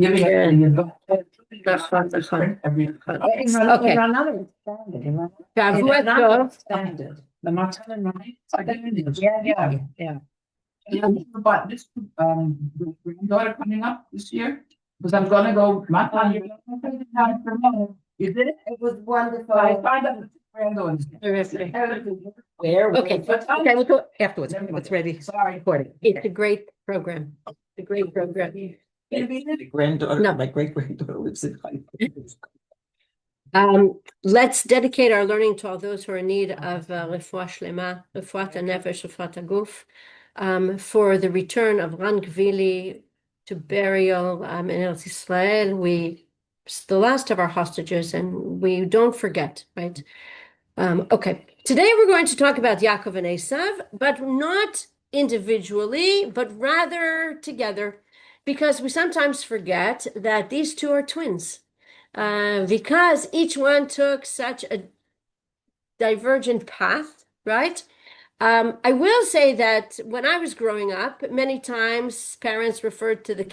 giving כן. it, you go. נכון, נכון. Okay. שבוע טוב. The Matan and Ryan. Yeah. But this granddaughter coming up this year, because I'm gonna go. Matan, you did it? It was wonderful. I signed up with granddaughters. Where? Okay, okay, we'll go afterwards. It's ready. Sorry. Recording. It's a great program. It's a great program. The granddaughter, No. my great granddaughter lives in Haifa. Let's dedicate our learning to all those who are in need of refuah shlema, refuat hanefesh, refuat haguf, for the return of Ran Gvili to burial in Eretz Israel. The last of our hostages, and we don't forget, right? Okay, today we're going to talk about Yaakov and Esav, but not individually, but rather together, because we sometimes forget that these two are twins. Because each one took such a divergent path, right? I will say that when I was growing up, many times parents referred to the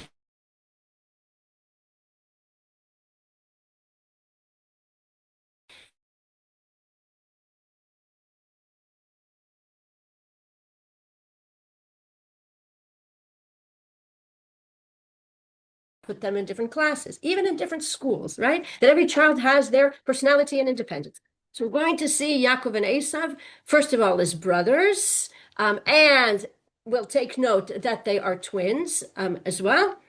put them in different classes, even in different schools, right? That every child has their personality and independence. So we're going to see Yaakov and Esav, first of all, as brothers, and we'll take note that they are twins as well.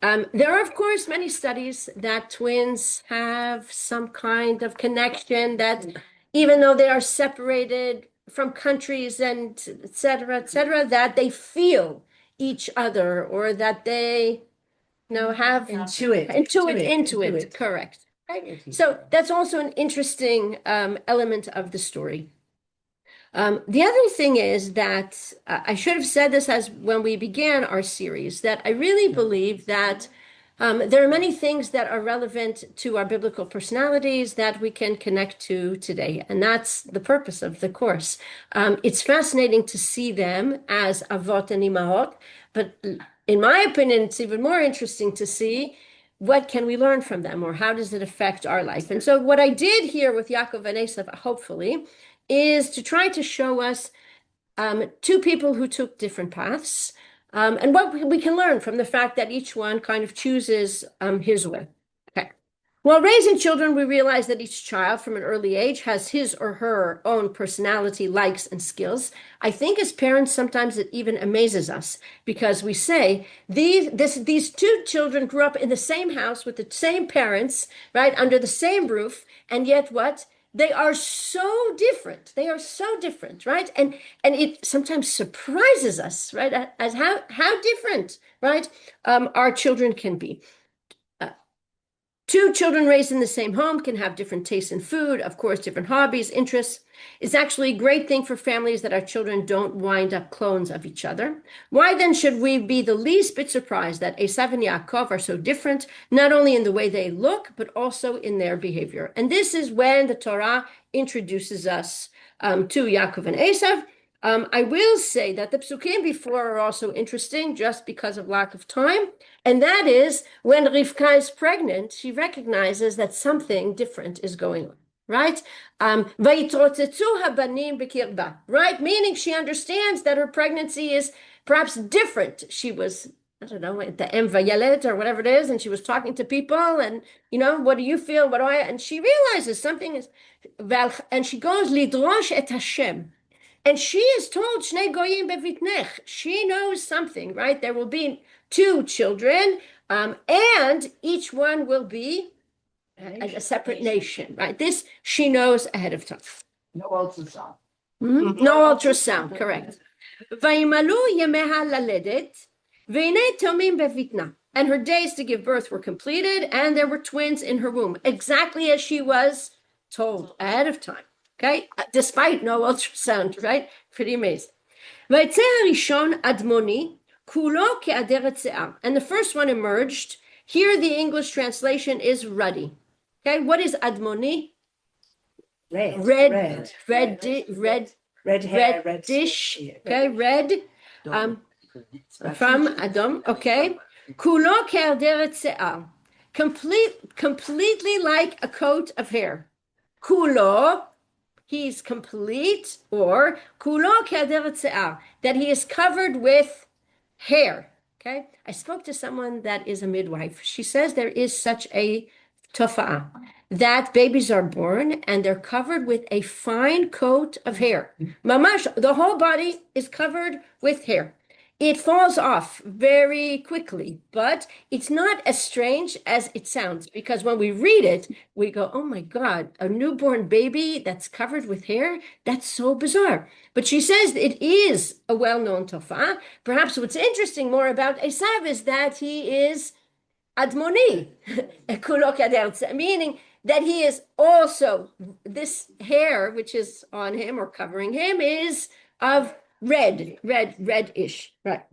There are, of course, many studies that twins have some kind of connection, that even though they are separated from countries and et cetera, that they feel each other, or that they have intuit, correct. Right? So that's also an interesting element of the story. The other thing is that I should have said this as when we began our series, that I really believe that there are many things that are relevant to our biblical personalities that we can connect to today, and that's the purpose of the course. It's fascinating to see them as avot and imahot, but in my opinion, it's even more interesting to see what can we learn from them, or how does it affect our life. And so what I did here with Yaakov and Esav, hopefully, is to try to show us two people who took different paths, and what we can learn from the fact that each one kind of chooses his way. Okay. While raising children, we realize that each child from an early age has his or her own personality, likes, and skills. I think as parents, sometimes it even amazes us, because we say these two children grew up in the same house with the same parents, right, under the same roof, and yet what? They are so different. They are so different, right? And it sometimes surprises us, right, as how different, right, our children can be. Two children raised in the same home can have different tastes in food, of course, different hobbies, interests. It's actually a great thing for families that our children don't wind up clones of each other. Why then should we be the least bit surprised that Esav and Yaakov are so different, not only in the way they look, but also in their behavior? And this is when the Torah introduces us to Yaakov and Esav. I will say that the psukim before are also interesting, just because of lack of time. And that is, when Rivka is pregnant, she recognizes that something different is going on, right? Right? Meaning she understands that her pregnancy is perhaps different. She was, I don't know, at the Em Vayelet or whatever it is, and she was talking to people, and, what do you feel? What do I? And she realizes something is, and she goes, Lidrosh et Hashem. And she is told, Shnei goyim bevitnech. She knows something, right? There will be two children, and each one will be a separate nation, right? This she knows ahead of time. No ultrasound. No ultrasound, correct. Vayimalu yemeha laledet, ve'inei tomim bevitna. And her days to give birth were completed, and there were twins in her womb, exactly as she was told ahead of time. Okay, despite no ultrasound, right? Pretty amazing. ויצא הראשון אדמוני, כולו כעדרת שיער. And the first one emerged. Here the English translation is ruddy. Okay, what is admoni? Red. Reddish. Okay, red. From Adam. Okay. Kulo ke'alderet se'ar. Completely like a coat of hair. Kulo, he's complete, or kulo ke'alderet se'ar, that he is covered with hair. Okay. I spoke to someone that is a midwife. She says there is such a tofa that babies are born and they're covered with a fine coat of hair. Mamash, the whole body is covered with hair. It falls off very quickly, but it's not as strange as it sounds because when we read it, we go, oh my God, a newborn baby that's covered with hair? That's so bizarre. But she says it is a well-known tofa. Perhaps what's interesting more about Esav is that he is Admoni, meaning that he is also, this hair which is on him or covering him is of reddish, right?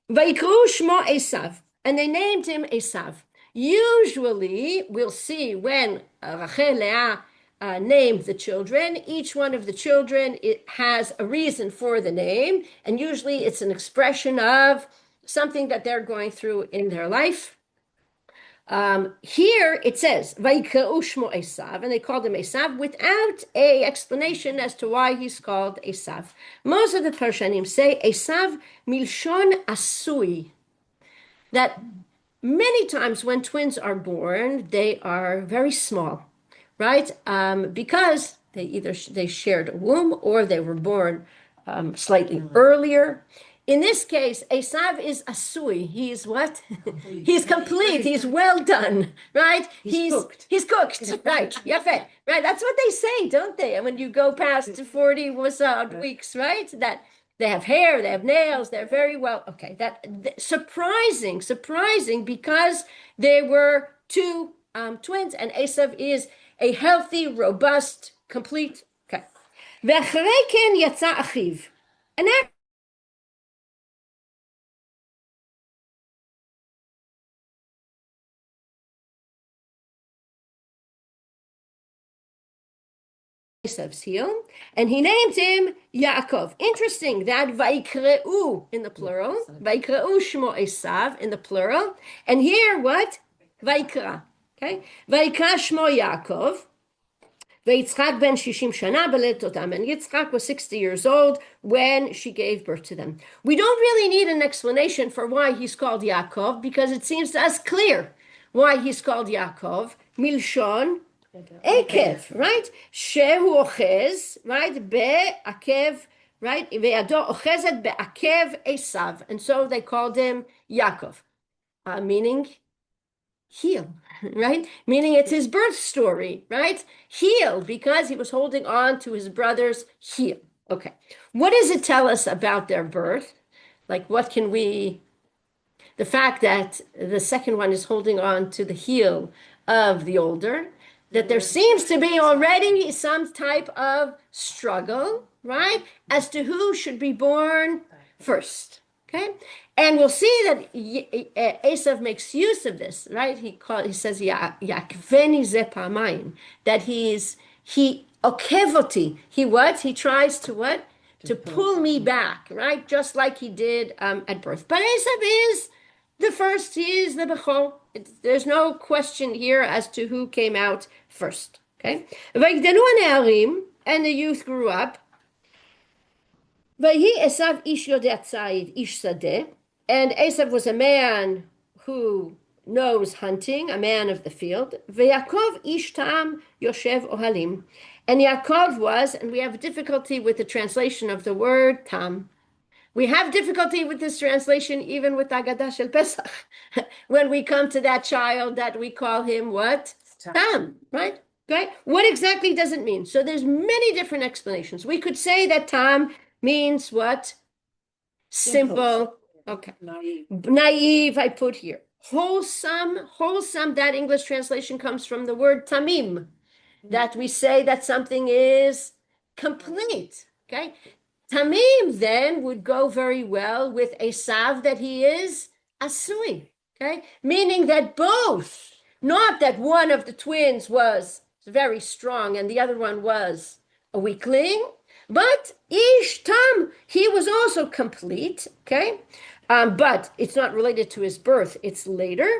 Vaikru Shmo Esav, and they named him Esav. Usually, we'll see when Rachel Leah named the children. Each one of the children, it has a reason for the name, and usually it's an expression of something that they're going through in their life. Here it says Vaikra'u Shmo Esav, and they called him Esav without a explanation as to why he's called Esav. Most of the Parshanim say Esav milshon asui, that many times when twins are born, they are very small, right? Because they shared a womb or they were born slightly earlier. In this case, Esav is asui. He's what? He's complete. He's well done, right? He's cooked. He's cooked, right? Yafet, right? That's what they say, don't they? And when you go past 40 weeks, right? That they have hair, they have nails, they're very well. Okay, surprising because they were two twins, and Esav is a healthy, robust, complete. Okay. ואחרי כן יצא אחיו. And Esav's heel, and he named him Yaakov. Interesting that Vaikreu in the plural, Vaikreu Shmo Esav in the plural, and here what? Vaikra. Okay, Vaikra Shmo Yaakov. ויצחק ben 60 שנה בלדת אותם, and Yitzchak was 60 years old when she gave birth to them. We don't really need an explanation for why he's called Yaakov, because it seems to us clear why he's called Yaakov. Milshon Akev, right? Shehu ochez, right? Be'akev, right? Ve'ado ochezet be'akev Esav. And so they called him Yaakov, meaning heel, right? Meaning it's his birth story, right? Heel, because he was holding on to his brother's heel. Okay. What does it tell us about their birth? Like, the fact that the second one is holding on to the heel of the older, that there seems to be already some type of struggle, right? As to who should be born first, okay? And we'll see that Esav makes use of this, right? He says, Yakveni ze pamayim, that he okevoti, he tries to what? To pull me back, right? Just like he did at birth. But Esav is the first, he is the Bechor. There's no question here as to who came out first, okay? Vayigdanu hane'arim, and the youth grew up. Vayhi Esav ish yodeh tzayid ish sadeh, and Esav was a man who knows hunting, a man of the field. V'Yaakov ish ta'am yoshev ohalim, and Yaakov was, and we have difficulty with the translation of the word tam. We have difficulty with this translation even with Agadah Shel Pesach. When we come to that child that we call him what? Tam, right? Okay. What exactly does it mean? So there's many different explanations. We could say that tam means what? Simple. Okay. Naive, I put here. Wholesome, that English translation comes from the word tamim, that we say that something is complete. Okay. Tamim then would go very well with Esav, that he is asui, okay? Meaning that both, not that one of the twins was very strong and the other one was a weakling, but Ish Tam, he was also complete, okay? But it's not related to his birth, it's later.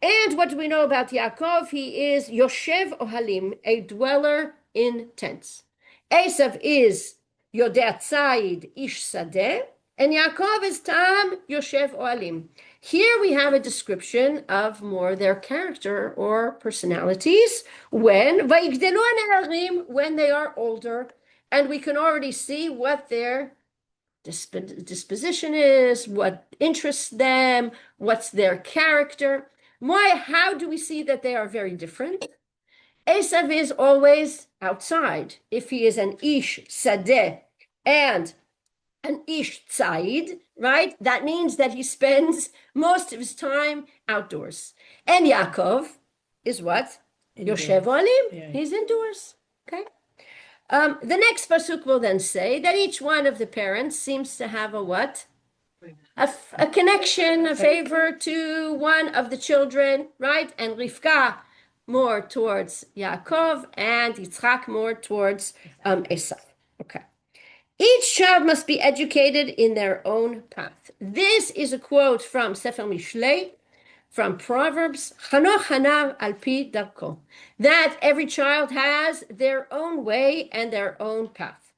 And what do we know about Yaakov? He is Yoshev Ohalim, a dweller in tents. Esav is Yodea Tzayid Ish Sadeh, and Yaakov is Tam Yoshev Ohalim. Here we have a description of more their character or personalities when Vayigdelu Haneharim, when they are older, and we can already see what their disposition is, what interests them, what's their character. Why? How do we see that they are very different? Esav is always outside. If he is an ish sadeh and an ish tzayid, right? That means that he spends most of his time outdoors. And Yaakov is what? Yoshev Olim. He's indoors. Okay. The next pasuk will then say that each one of the parents seems to have a what? A connection, a favor to one of the children, right? And Rivka more towards Yaakov and Yitzchak more towards Esav. Okay. Each child must be educated in their own path. This is a quote from Sefer Mishlei, from Proverbs, Chanoch hanav al pi darko, that every child has their own way and their own path.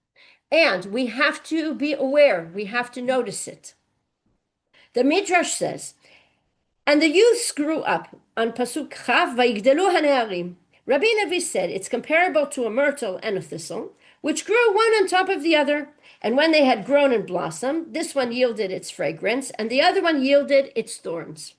And we have to be aware, we have to notice it. The Midrash says, and the youths grew up on Pasuk Chav, Vayigdelu haneharim. Rabbi Levi said it's comparable to a myrtle and a thistle, which grew one on top of the other. And when they had grown and blossomed, this one yielded its fragrance, and the other one yielded its thorns.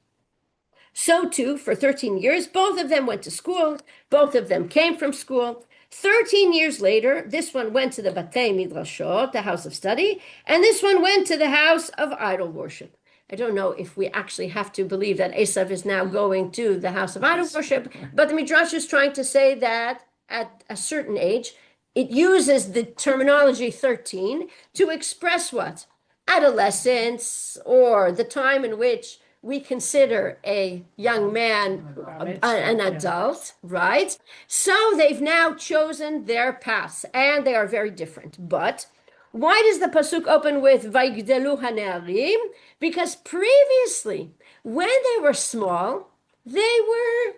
So too, for 13 years, both of them went to school. Both of them came from school. 13 years later, this one went to the Batei Midrashot, the house of study, and this one went to the house of idol worship. I don't know if we actually have to believe that Esav is now going to the house of idol worship, but the Midrash is trying to say that at a certain age, it uses the terminology 13 to express what? Adolescence, or the time in which we consider a young man an adult, right? So they've now chosen their paths, and they are very different. But why does the pasuk open with Vayigdelu haneharim? Because previously, when they were small, they were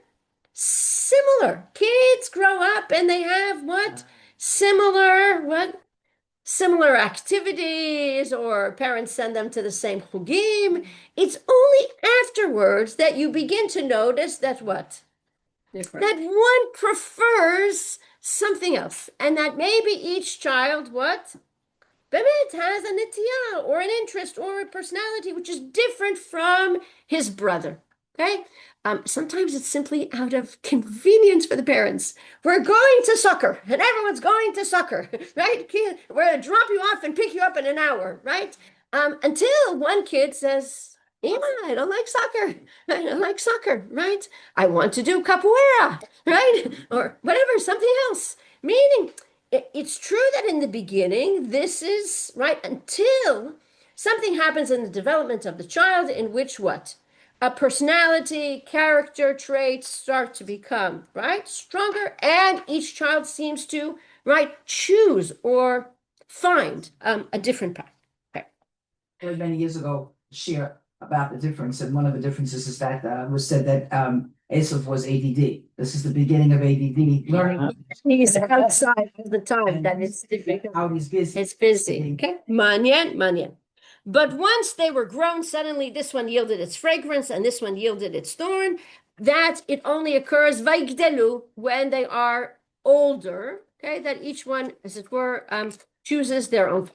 similar. Kids grow up and they have what? Similar activities, or parents send them to the same chugim. It's only afterwards that you begin to notice that what? Different. That one prefers something else, and that maybe each child what? Bemet has a netiya, or an interest, or a personality which is different from his brother. Okay? Sometimes it's simply out of convenience for the parents. We're going to soccer, and everyone's going to soccer, right? We're going to drop you off and pick you up in an hour, right? Until one kid says, Ema, I don't like soccer. I don't like soccer, right? I want to do capoeira, right? Or whatever, something else. Meaning, it's true that in the beginning, this is, right, until something happens in the development of the child in which what? A personality, character traits start to become, right, stronger, and each child seems to, right, choose or find a different path. Okay. I heard many years ago share about the difference, and one of the differences is that was said that Esav was ADD. This is the beginning of ADD, learning He's outside all the time. That is difficult. how he's busy. It's busy. Okay. Manyan. But once they were grown, suddenly this one yielded its fragrance and this one yielded its thorn. That it only occurs Vayigdelu when they are older. Okay, that each one, as it were, chooses their own.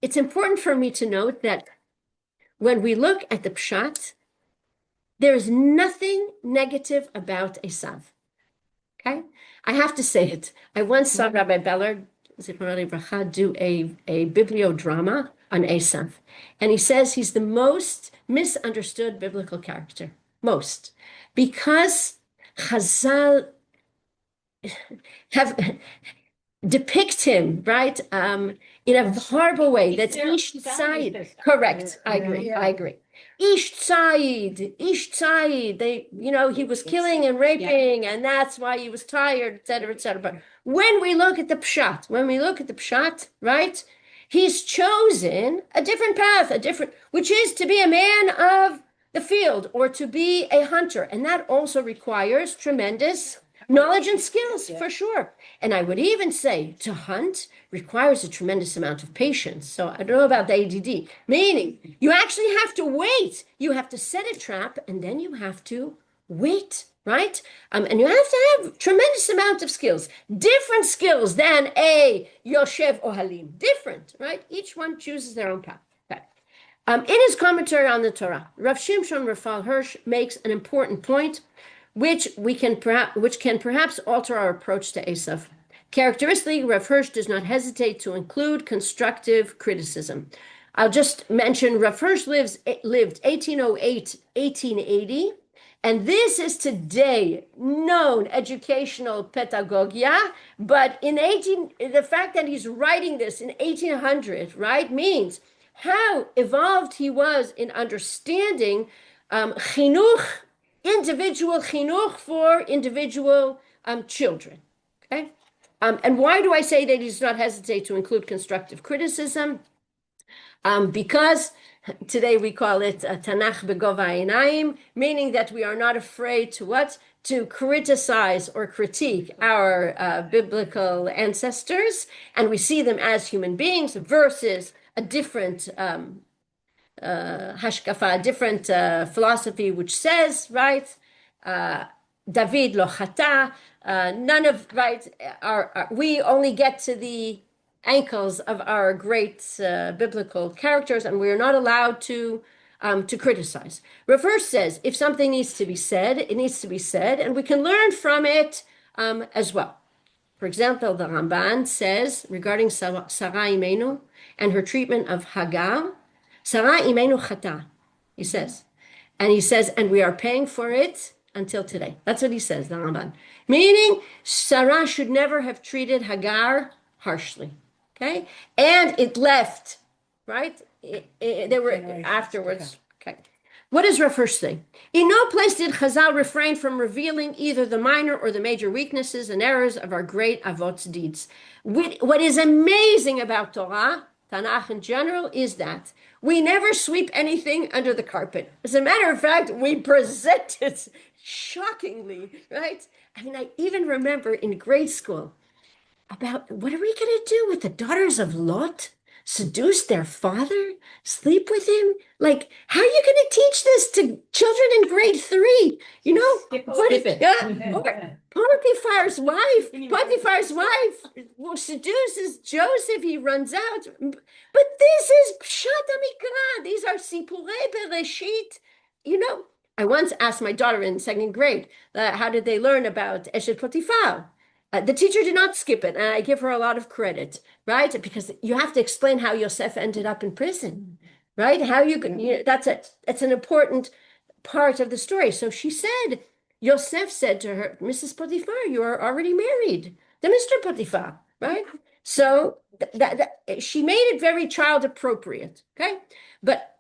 It's important for me to note that when we look at the pshat, there is nothing negative about Esav. Okay, I have to say it. I once saw Rabbi Beller do a bibliodrama on Esav, and he says he's the most misunderstood biblical character, because Chazal have depict him, right, in a horrible way. That's Ish Tzayid. Correct. I agree. Ish Tzayid. They, he was killing and raping, and that's why he was tired, etc., etc. But when we look at the pshat, right, He's chosen a different path, which is to be a man of the field or to be a hunter. And that also requires tremendous knowledge and skills, for sure. And I would even say to hunt requires a tremendous amount of patience. So I don't know about the ADD, meaning you actually have to wait. You have to set a trap and then you have to wait, right? And you have to have tremendous amount of skills, different skills than a Yoshev Ohalim, different, right? Each one chooses their own path. Okay. In his commentary on the Torah, Rav Shimshon Raphael Hirsch makes an important point, which can perhaps alter our approach to Esav. Characteristically, Rav Hirsch does not hesitate to include constructive criticism. I'll just mention Rav Hirsch lived 1808, 1880, and this is today known educational pedagogia, but the fact that he's writing this in 1800, right, means how evolved he was in understanding chinuch, individual chinuch for individual children, okay? And why do I say that he does not hesitate to include constructive criticism? Because today we call it Tanakh Begova Einayim, meaning that we are not afraid to what? To criticize or critique our biblical ancestors, and we see them as human beings versus a different hashkafa, a different philosophy, which says, right, David lo chata, none of, right, we only get to the ankles of our great biblical characters, and we are not allowed to criticize. Rav Hirsch says, if something needs to be said, it needs to be said, and we can learn from it as well. For example, the Ramban says regarding Sarah Imenu and her treatment of Hagar, Sarah Imenu chata, he says. And he says, and we are paying for it until today. That's what he says, the Ramban. Meaning, Sarah should never have treated Hagar harshly. Okay? And it left, right? They were afterwards. Okay. What does Rav Hirsch say? In no place did Chazal refrain from revealing either the minor or the major weaknesses and errors of our great Avot's deeds. What is amazing about Torah, Tanakh in general, is that we never sweep anything under the carpet. As a matter of fact, we present it shockingly, right? I mean, I even remember in grade school about what are we going to do with the daughters of Lot? Seduce their father? Sleep with him? Like, how are you going to teach this to children in grade 3? You know? Skip it. Yeah. Potiphar's wife seduces Joseph. He runs out. But this is Pshat HaMikra. These are Sipurei Bereshit. You know, I once asked my daughter in 2nd grade, how did they learn about Eshet Potiphar? The teacher did not skip it, and I give her a lot of credit, right? Because you have to explain how Yosef ended up in prison, right? How that's an important part of the story. So she said, Yosef said to her, Mrs. Potiphar, you are already married to Mr. Potiphar, right? So she made it very child appropriate, okay? But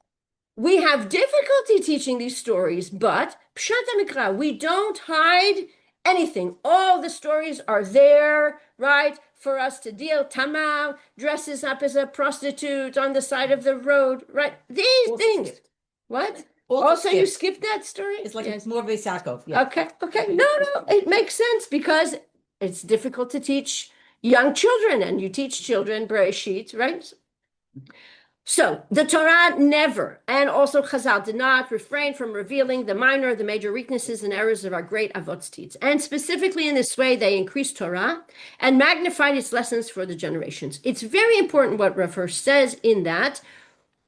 we have difficulty teaching these stories, but Pshat HaMikra, we don't hide anything. All the stories are there, right, for us to deal. Tamar dresses up as a prostitute on the side of the road, right? These things. What? Also, you skipped that story? It's like it's more of a Sakov. Yeah. Okay. No, it makes sense because it's difficult to teach young children, and you teach children Bereshit, right? So the Torah never, and also Chazal did not refrain from revealing the minor, the major weaknesses and errors of our great Avot's deeds. And specifically in this way, they increased Torah and magnified its lessons for the generations. It's very important what Rav Hirsch says in that.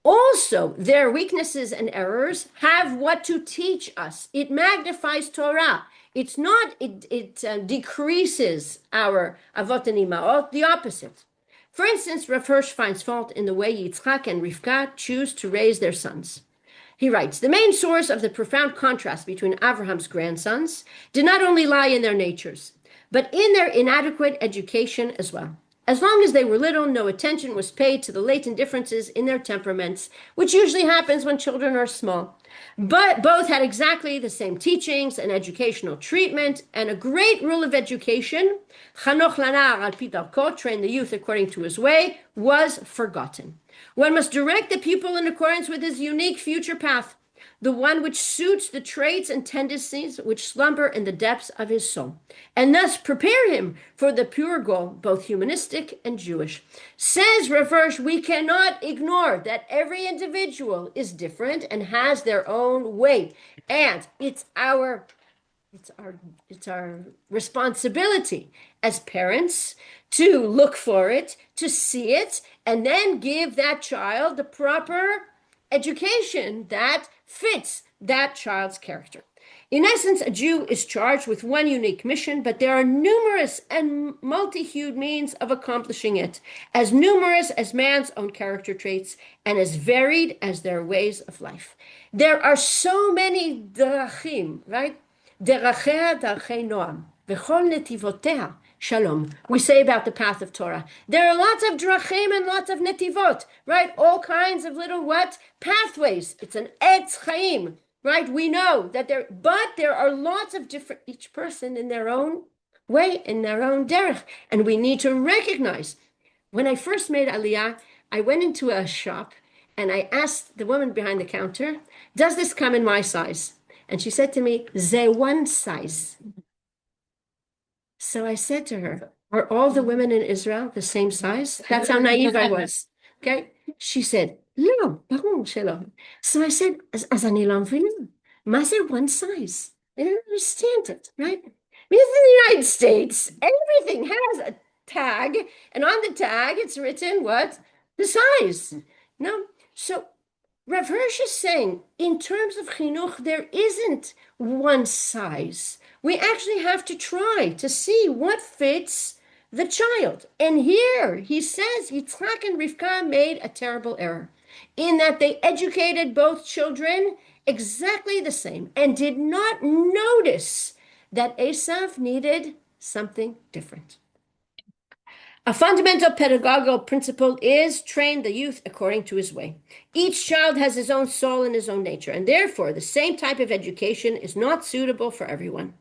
Also, their weaknesses and errors have what to teach us. It magnifies Torah. It's not, it decreases our Avot and Imaot, the opposite. For instance, Rav Hirsch finds fault in the way Yitzchak and Rivka choose to raise their sons. He writes, the main source of the profound contrast between Abraham's grandsons did not only lie in their natures, but in their inadequate education as well. As long as they were little, no attention was paid to the latent differences in their temperaments, which usually happens when children are small. But both had exactly the same teachings and educational treatment, and a great rule of education, Chanoch lanar al pi darko, train the youth according to his way, was forgotten. One must direct the pupil in accordance with his unique future path, the one which suits the traits and tendencies which slumber in the depths of his soul, and thus prepare him for the pure goal, both humanistic and Jewish. Says Rav Hirsch, we cannot ignore that every individual is different and has their own way, and it's our responsibility as parents to look for it, to see it, and then give that child the proper education that fits that child's character. In essence, a Jew is charged with one unique mission, but there are numerous and multi-hued means of accomplishing it, as numerous as man's own character traits and as varied as their ways of life. There are so many drachim, right? Derachea darchei noam, v'chol netivotea shalom. We say about the path of Torah. There are lots of drachim and lots of netivot, right? All kinds of little what? Pathways. It's an etz chaim, right? We know that but there are lots of different, each person in their own way, in their own derech. And we need to recognize. When I first made Aliyah, I went into a shop and I asked the woman behind the counter, does this come in my size? And she said to me, ze one size. So I said to her, are all the women in Israel the same size? That's how naive I was. Okay. She said, no, ברור שלא. So I said, אז אני לא מבינה. מה זה one size? I don't understand it, right? Because in the United States, everything has a tag, and on the tag, it's written what? The size. No. So Rav Hirsch is saying, in terms of chinuch, there isn't one size. We actually have to try to see what fits the child. And here he says Yitzchak and Rivka made a terrible error in that they educated both children exactly the same and did not notice that Esav needed something different. A fundamental pedagogical principle is train the youth according to his way. Each child has his own soul and his own nature, and therefore the same type of education is not suitable for everyone.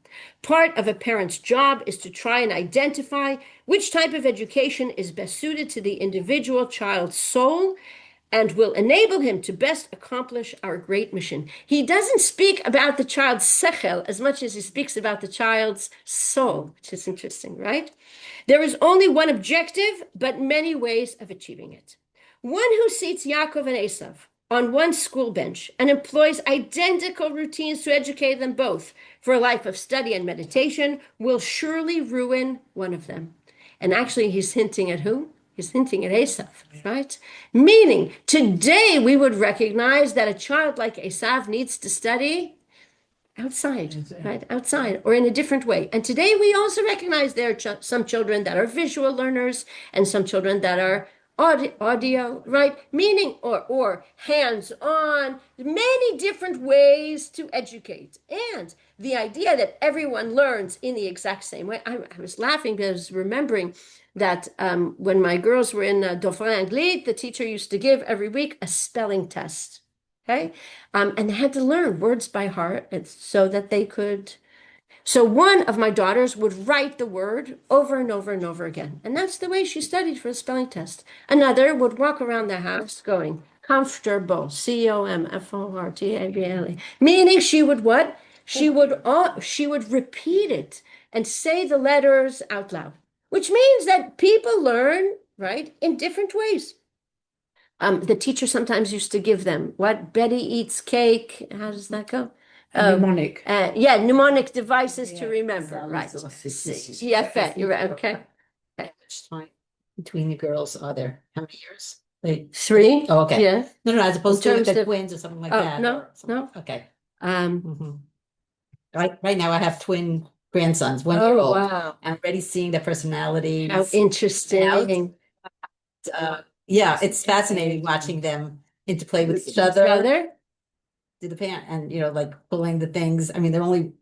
Part of a parent's job is to try and identify which type of education is best suited to the individual child's soul and will enable him to best accomplish our great mission. He doesn't speak about the child's sechel as much as he speaks about the child's soul, which is interesting, right? There is only one objective, but many ways of achieving it. One who seats Yaakov and Esav on one school bench and employs identical routines to educate them both for a life of study and meditation will surely ruin one of them. And actually, he's hinting at who? He's hinting at Esav, right? Meaning, today we would recognize that a child like Esav needs to study outside, right? Outside or in a different way. And today we also recognize there are some children that are visual learners and some children that are audio, right? Meaning or hands-on, many different ways to educate. And the idea that everyone learns in the exact same way. I was laughing because I was remembering that when my girls were in Dauphin Anglais, the teacher used to give every week a spelling test. Okay. And they had to learn words by heart so that they could. So one of my daughters would write the word over and over and over again. And that's the way she studied for the spelling test. Another would walk around the house going, comfortable, comfortable, meaning she would what? She would repeat it and say the letters out loud, which means that people learn, right, in different ways. The teacher sometimes used to give them what? Betty eats cake. How does that go? Mnemonic. Mnemonic devices to remember. Right. Yeah, you're right. Okay. Between the girls are there? How many years? Like 3. Oh, okay. Yeah. No, as opposed to terms the of- twins or something like Oh, that. no, or something. no. Okay. Um, Right now I have twin grandsons, 1 year oh, old. wow. I'm already seeing their personalities. How interesting. Yeah, it's fascinating watching them interplay with each other. Brother? To the parent and like pulling the things. I mean, they're only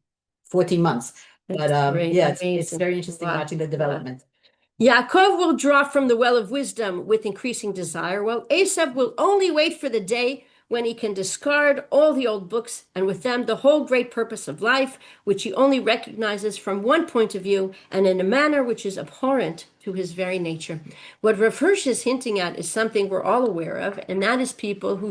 14 months, but That's great. yeah, it's Amazing. very interesting Wow. watching the development. Yaakov will draw from the well of wisdom with increasing desire, while Esav will only wait for the day when he can discard all the old books and with them the whole great purpose of life, which he only recognizes from one point of view and in a manner which is abhorrent to his very nature. What Rav Hirsch is hinting at is something we're all aware of, and that is people who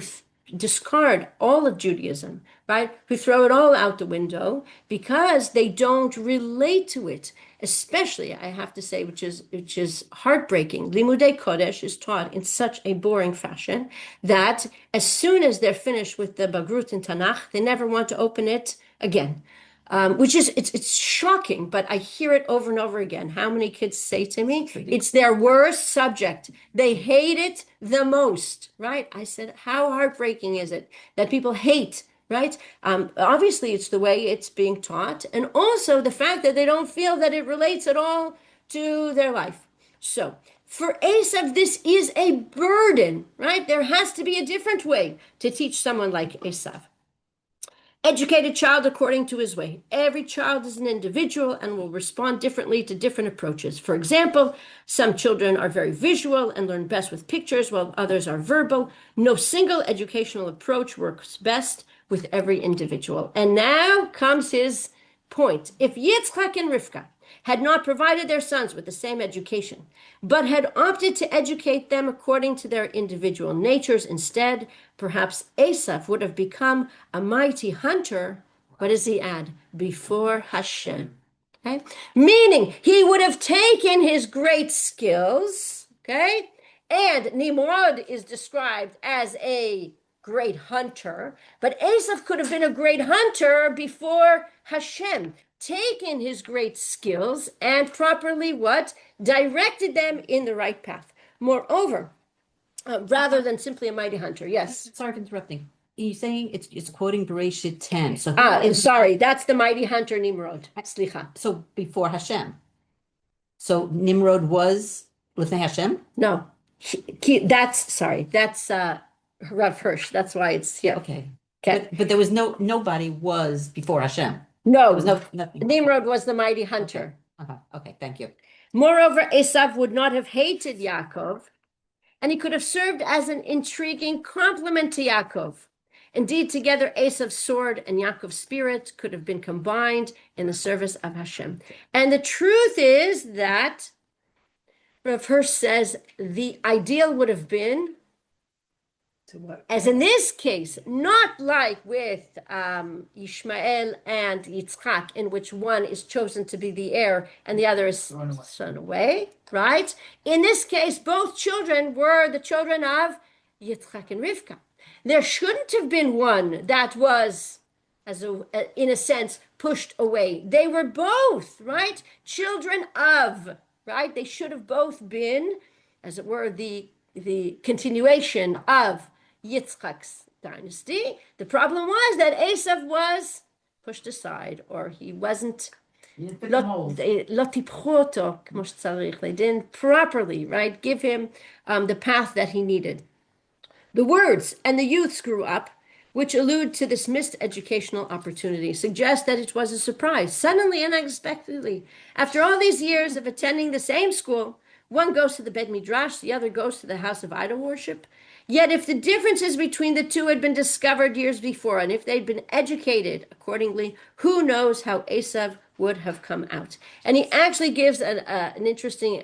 discard all of Judaism, right? Who throw it all out the window because they don't relate to it. Especially, I have to say, which is heartbreaking. Limudei Kodesh is taught in such a boring fashion that as soon as they're finished with the Bagrut in Tanakh, they never want to open it again. Which is it's shocking, but I hear it over and over again. How many kids say to me, it's their worst subject. They hate it the most, right? I said, how heartbreaking is it that people hate, right? Obviously, it's the way it's being taught, and also the fact that they don't feel that it relates at all to their life. So for Esav, this is a burden, right? There has to be a different way to teach someone like Esav. Educate a child according to his way. Every child is an individual and will respond differently to different approaches. For example, some children are very visual and learn best with pictures, while others are verbal. No single educational approach works best with every individual. And now comes his point. If Yitzchak and Rivka had not provided their sons with the same education, but had opted to educate them according to their individual natures instead, perhaps Esav would have become a mighty hunter. What does he add? Before Hashem. Okay? Meaning he would have taken his great skills, okay? And Nimrod is described as a great hunter, but Esav could have been a great hunter before Hashem, taken his great skills and properly what? Directed them in the right path. Moreover, rather than simply a mighty hunter. Yes. Sorry for interrupting. You're saying it's quoting Bereshit 10. So sorry, that's the mighty hunter Nimrod. Slicha. So before Hashem. So Nimrod was Lifnei Hashem? No, that's Rav Hirsch. That's why it's here. Okay. Okay. But there was nobody was before Hashem. No, There was nothing. Nimrod was the mighty hunter. Okay, thank you. Moreover, Esav would not have hated Yaakov, and he could have served as an intriguing complement to Yaakov. Indeed, together, Esav's sword and Yaakov's spirit could have been combined in the service of Hashem. And the truth is that Rav Hirsch says the ideal would have been, as in this case, not like with Ishmael and Yitzchak, in which one is chosen to be the heir and the other is thrown away, right? In this case, both children were the children of Yitzchak and Rivka. There shouldn't have been one that was, in a sense, pushed away. They were both, right? Children of, right? They should have both been, as it were, the continuation of Yitzchak's dynasty. The problem was that Esav was pushed aside, or he wasn't. They didn't properly, right, give him the path that he needed. The words "and the youths grew up," which allude to this missed educational opportunity, suggest that it was a surprise, suddenly and unexpectedly. After all these years of attending the same school, one goes to the Beit Midrash, the other goes to the house of idol worship. Yet if the differences between the two had been discovered years before, and if they'd been educated accordingly, who knows how Esav would have come out. And he actually gives an interesting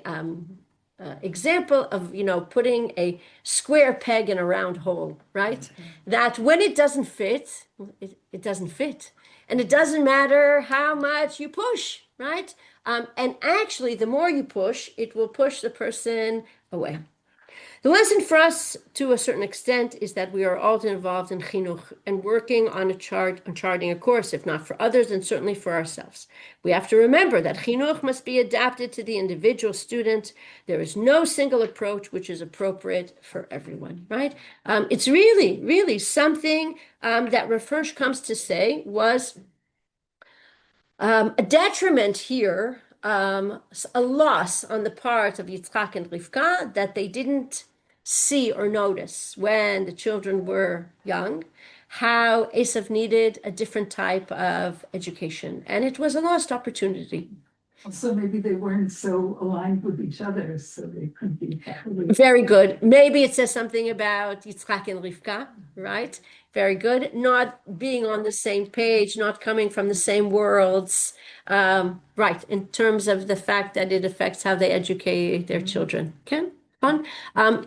example of, putting a square peg in a round hole, right? Mm-hmm. That when it doesn't fit, it doesn't fit. And it doesn't matter how much you push, right? And actually, the more you push, it will push the person away. The lesson for us, to a certain extent, is that we are all involved in chinuch and working on charting a course, if not for others, and certainly for ourselves. We have to remember that chinuch must be adapted to the individual student. There is no single approach which is appropriate for everyone, right? It's really, really something that Rav Hirsch comes to say was a detriment here, a loss on the part of Yitzchak and Rivka, that they didn't see or notice when the children were young, how Esav needed a different type of education. And it was a lost opportunity. So maybe they weren't so aligned with each other, so they couldn't be happily. Very good. Maybe it says something about Yitzchak and Rivka, right? Very good. Not being on the same page, not coming from the same worlds. Right, in terms of the fact that it affects how they educate their children. Okay, fun.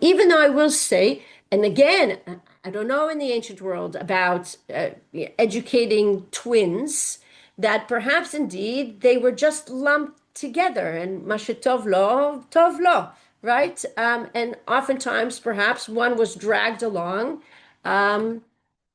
Even though I will say, and again, I don't know in the ancient world about educating twins, that perhaps indeed they were just lumped together and mashe tov lo, right? And oftentimes perhaps one was dragged along,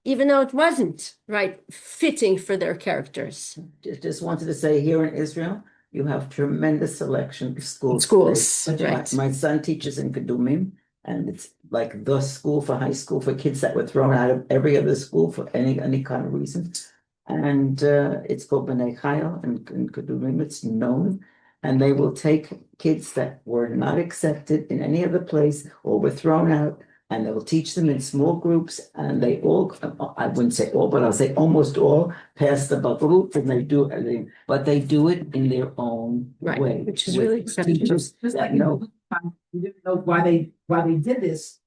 even though it wasn't, right, fitting for their characters. Just wanted to say, here in Israel, you have tremendous selection of schools. Schools, My- right. My son teaches in Kedumim, and it's like the school for high school for kids that were thrown out of every other school for any kind of reason. And it's called B'nai Chayil, and in Kedumim it's known. And they will take kids that were not accepted in any other place or were thrown out, and they will teach them in small groups, and they all, I wouldn't say all, but I'll say almost all pass the bagrut, and they do everything, but they do it in their own Right, way. which is with really exceptional. teachers Just like that know. you didn't know why they did this.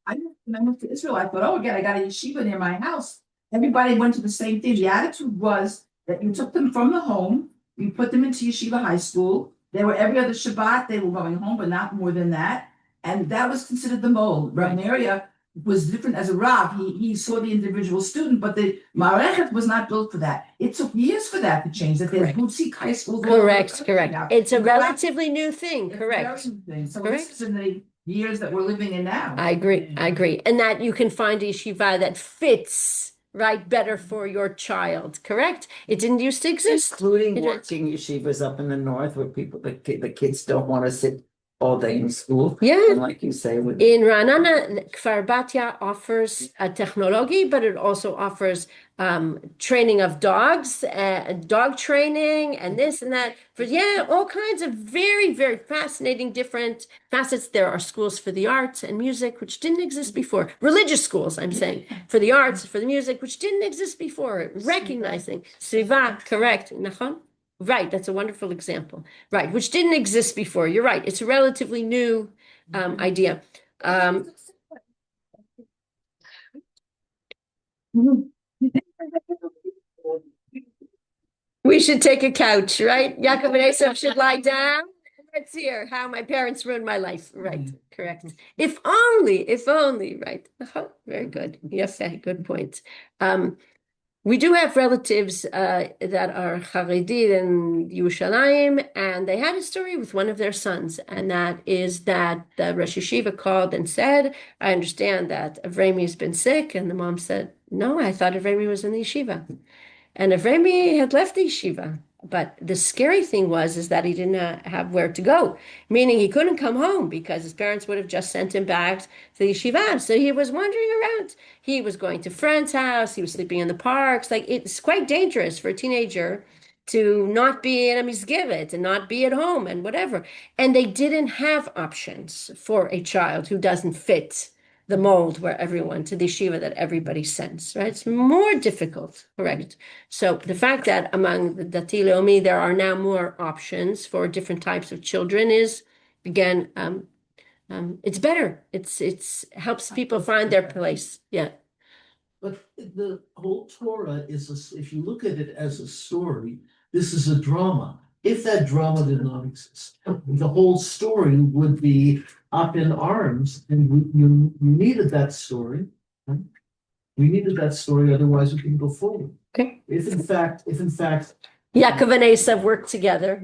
When I moved to Israel, I thought, oh, again, I got a yeshiva near my house. Everybody went to the same thing. The attitude was that you took them from the home, you put them into yeshiva high school. They were every other Shabbat, they were going home, but not more than that. And that was considered the mold. Rav Neria was different as a Rav. He saw the individual student, but the Ma'arechet was not built for that. It took years for that to change, that there's Correct. boutique high schools. all over the Correct, country correct. now. It's a You go back- relatively new thing, it's a correct. very new thing. So Correct. this is in the years that we're living in now. I agree, I agree. And that you can find a yeshiva that fits, right, better for your child, correct? It didn't used to exist. Including It is. working yeshivas up in the north where the kids don't want to sit all day in school. Yeah. And like you say, with In Ra'anana, Kfar Batya offers a technology, but it also offers training of dogs, dog training, and this and that. For all kinds of very, very fascinating different facets. There are schools for the arts and music, which didn't exist before. Religious schools, I'm saying, for the arts, for the music, which didn't exist before. Recognizing Sriva, correct, Nachon? Right, that's a wonderful example. Right, which didn't exist before. You're right. It's a relatively new idea. We should take a couch, right? Yaakov and Esav should lie down. Let's hear how my parents ruined my life. Right, correct. If only, right. Very good. Yes, good point. We do have relatives that are Haredi in Yerushalayim, and they had a story with one of their sons, and that is that the Rosh Yeshiva called and said, I understand that Avrami's been sick, and the mom said, no, I thought Avrami was in the yeshiva. And Avrami had left the yeshiva. But the scary thing is that he didn't have where to go, meaning he couldn't come home because his parents would have just sent him back to the yeshiva. So he was wandering around. He was going to friends' house. He was sleeping in the parks. Like, it's quite dangerous for a teenager to not be in a misgivet and not be at home and whatever. And they didn't have options for a child who doesn't fit the mold where everyone to the yeshiva that everybody sends, right? It's more difficult, correct? So the fact that among the Dati Leomi there are now more options for different types of children is, again, it's better. It's helps people find their place. Yeah. But the whole Torah if you look at it as a story, this is a drama. If that drama did not exist, the whole story would be up in arms, and you needed that story. Right? We needed that story, otherwise we can go forward. Okay. If in fact, Yaakov and Esav work together.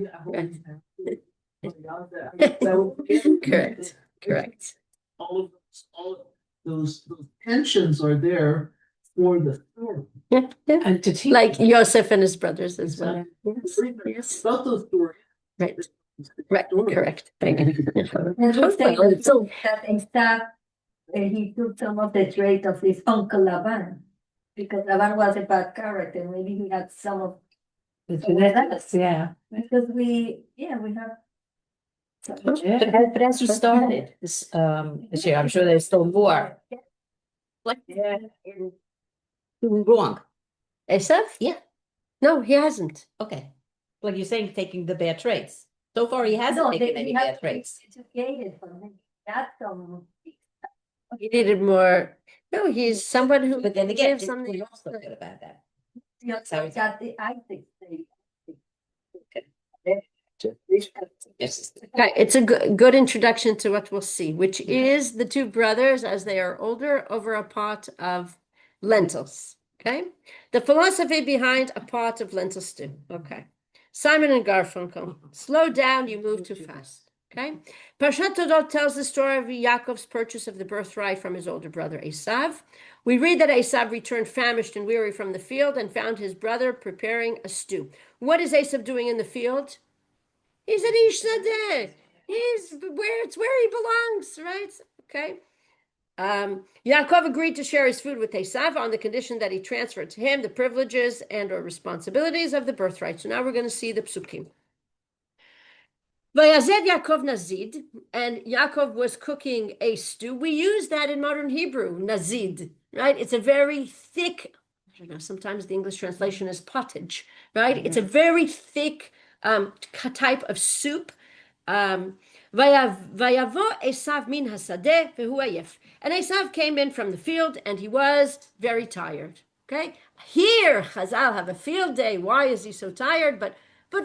Correct. all of those tensions are there for the story. Yeah. And to teach. Like Yosef and his brothers as well. Exactly. Yes. Both those stories. Right. Right. Correct. Thank you. And we say also that Esav, he took some of the trait of his uncle Laban, because Laban was a bad character. Maybe he had some of Yeah. because we have. But as you started this year, I'm sure there's still more. What? Doing wrong. Esav? Yeah. No, he hasn't. Okay. Like you're saying, taking the bad traits. So far, he hasn't No, taken they any have bad to be traits. educated for me. That's some. He needed more. No, he's someone who But then again, lives on we the also good about that. Yes, Sorry. that I think they. Yes. Okay, it's a good introduction to what we'll see, which is the two brothers as they are older over a pot of lentils. Okay, the philosophy behind a pot of lentil stew. Okay, Simon and Garfunkel, slow down, you move too fast. Okay, Parshat Todot tells the story of Yaakov's purchase of the birthright from his older brother Esav. We read that Esav returned famished and weary from the field and found his brother preparing a stew. What is Esav doing in the field? He's an Ish Sadeh. He's where he belongs, right? Okay. Yaakov agreed to share his food with Esav on the condition that he transferred to him the privileges and or responsibilities of the birthright. So now we're going to see the psukim. Vayazed Yaakov Nazid, and Yaakov was cooking a stew. We use that in modern Hebrew, Nazid, right? It's a very thick, I don't know, sometimes the English translation is pottage, right? It's a very thick type of soup. Vayavo Esav min hasadeh vehu ayef. And Esav came in from the field and he was very tired. Okay, here Chazal have a field day. Why is he so tired? But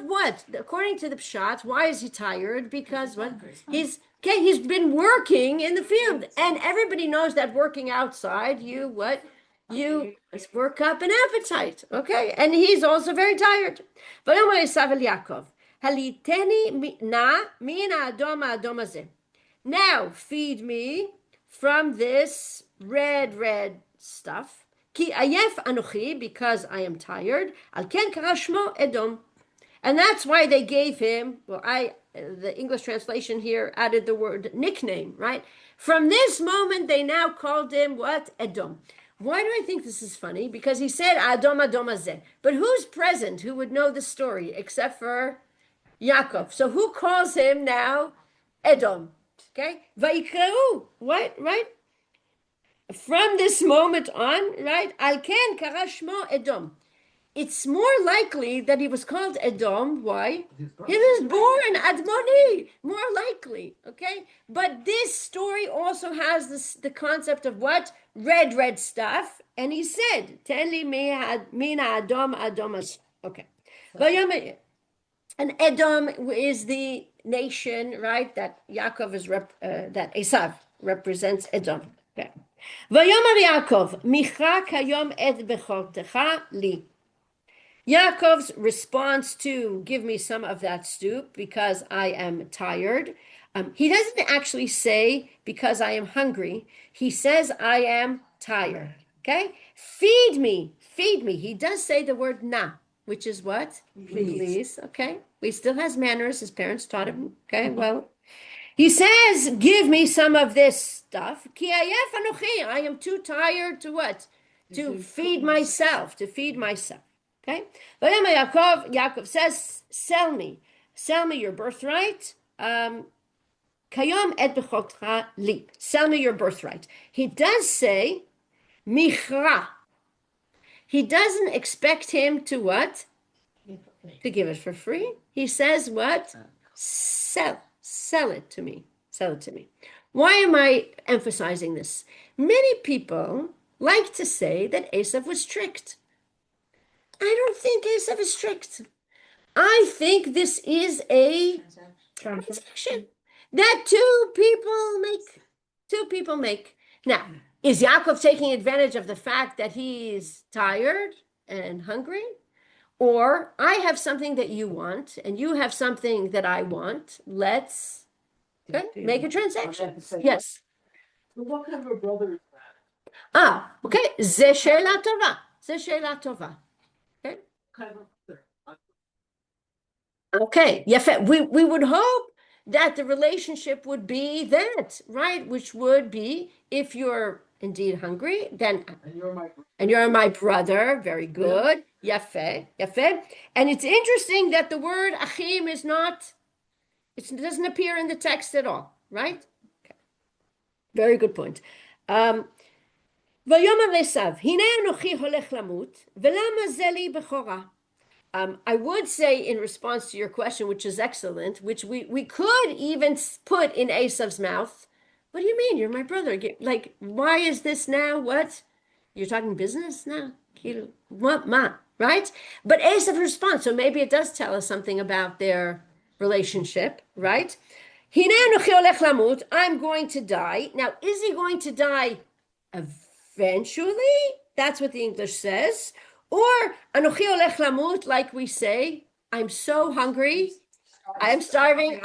what? According to the Pshat, why is he tired? Because what? He's been working in the field, and everybody knows that working outside, you work up an appetite. Okay, and he's also very tired. Vayomer Esav el Yaakov, haliteni na min ha'adom ha'adom hazeh. Now feed me from this red stuff. Ki ayef anochi, because I am tired. Al ken kara shmo Edom. And that's why they gave him, the English translation here added the word nickname, right? From this moment, they now called him what? Edom. Why do I think this is funny? Because he said Adom Adom Hazeh. But who's present who would know the story except for Yaakov? So who calls him now Edom? Okay? Vaikreu. What? Right? From this moment on, right? Al ken kara shmo Edom. It's more likely that he was called Edom. Why? He was born Admoni. More likely, okay? But this story also has the concept of what? Red stuff. And he said, Ten li mina Adom Adomas. Okay. And Edom is the nation, right? That Yaakov is that Esav represents Edom. Okay. Vayomer Yaakov, Micha kayom et bechortecha li. Yaakov's response to give me some of that stew because I am tired. He doesn't actually say because I am hungry. He says I am tired. Okay? Feed me. He does say the word na, which is what? Please. Okay? He still has manners. His parents taught him. Okay? Well, he says, give me some of this stuff. Ki ayef anochi. I am too tired to what? To feed myself. Okay? Yaakov says, sell me your birthright. Kayom et bechotcha li. Sell me your birthright. He does say, michra. He doesn't expect him to what? To give it for free. He says what? Sell it to me. Why am I emphasizing this? Many people like to say that Esav was tricked. I don't think Esav is strict. I think this is a transaction that two people make. Now, is Yaakov taking advantage of the fact that he's tired and hungry? Or I have something that you want and you have something that I want. Let's make a transaction. Yes. What kind of a brother is that? Okay. זה שאלה טובה. Okay. Kind of a brother. Okay, יפה. We would hope that the relationship would be that, right? Which would be if you're indeed hungry, then And you're my brother. Very good. יפה. And it's interesting that the word achim is not, it doesn't appear in the text at all, right? Okay. Very good point. ויאמר עשיו, הנה אנוכי הולך למות, ולמה זה לי בכורה? I would say in response to your question, which is excellent, which we could even put in Esav's mouth. What do you mean? You're my brother. Like, why is this now? What? You're talking business now? What, ma? Right? But Esav responds, so maybe it does tell us something about their relationship, right? I'm going to die. Now, is he going to die eventually? That's what the English says. Or Anochi olech lamut, like we say, I'm so hungry, I'm starving,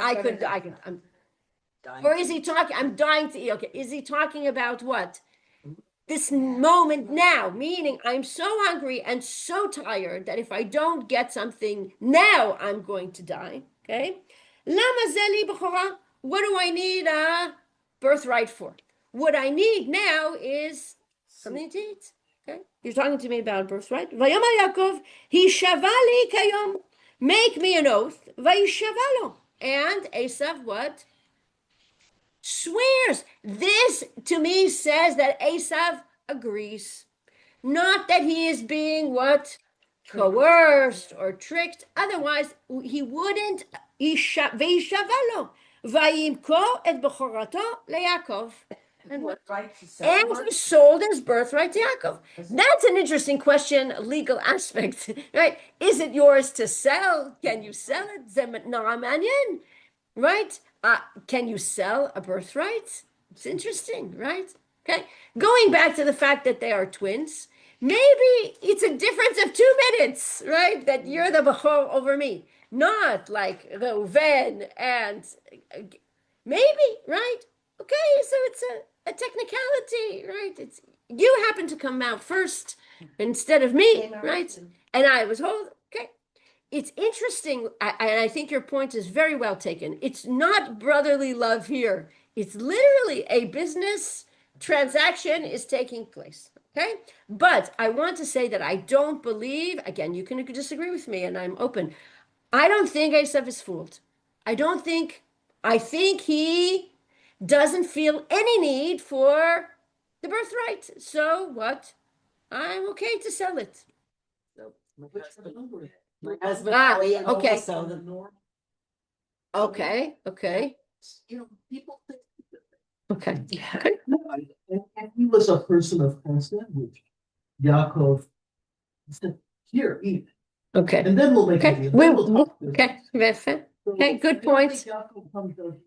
or is he talking, I'm dying to eat. Okay, is he talking about what? This moment now, meaning I'm so hungry and so tired that if I don't get something now, I'm going to die. Okay? Lama zeli b'chora? What do I need a birthright for? What I need now is something to eat. Okay? You're talking to me about birthright. Vayomar Yaakov, hishavali kayom. Make me an oath. Vayishavalo. And Esav, what? Swears. This to me says that Esav agrees. Not that he is being what? Coerced or tricked. Otherwise, he wouldn't. Vayishavalo. Vayimko et bechorato leYaakov. And what? And he sold his birthright to Yaakov. That's an interesting question, legal aspect, right? Is it yours to sell? Can you sell it? Right? Can you sell a birthright? It's interesting, right? Okay. Going back to the fact that they are twins, maybe it's a difference of 2 minutes, right? That you're the Bechor over me, not like Reuven and maybe, right? Okay, so it's a technicality, right? It's you happen to come out first instead of me, right? And I was hold. Okay, it's interesting, and I think your point is very well taken. It's not brotherly love here. It's literally a business transaction is taking place. Okay, but I want to say that I don't believe. Again, you can disagree with me, and I'm open. I don't think Esav is fooled. I don't think. I think he doesn't feel any need for the birthright. So what? I'm okay to sell it. My husband, Ah, Elliot, okay. also the Okay, okay, You know, people think. okay. And he was a person of consent, which Yaakov said, here, eat, Okay. and then we'll make a Okay. deal. Then we'll talk business." Okay. Vefe. So Okay, good I don't point. think Yaakov comes to-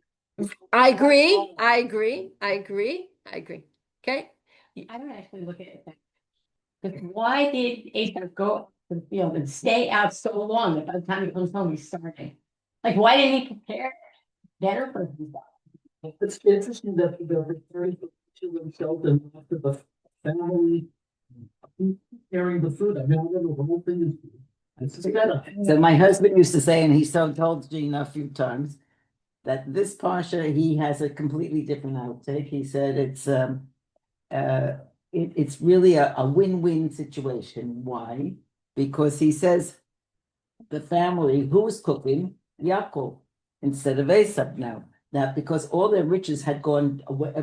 I agree. I agree. I agree. I agree. Okay. I don't actually look at it that. Because why did Abraham go to the field and stay out so long that by the time he comes home, he's starving? Like, why didn't he prepare better for himself? It's interesting that they're referring to themselves and after the family. Carrying the food, I mean, I don't know, the whole thing is. It's together. So my husband used to say, and he's so told Gina a few times, that this Parsha, he has a completely different outtake. He said it's really a win-win situation. Why? Because he says the family, who's cooking? Yaakov, instead of Esav now. Now, because all their riches had gone away,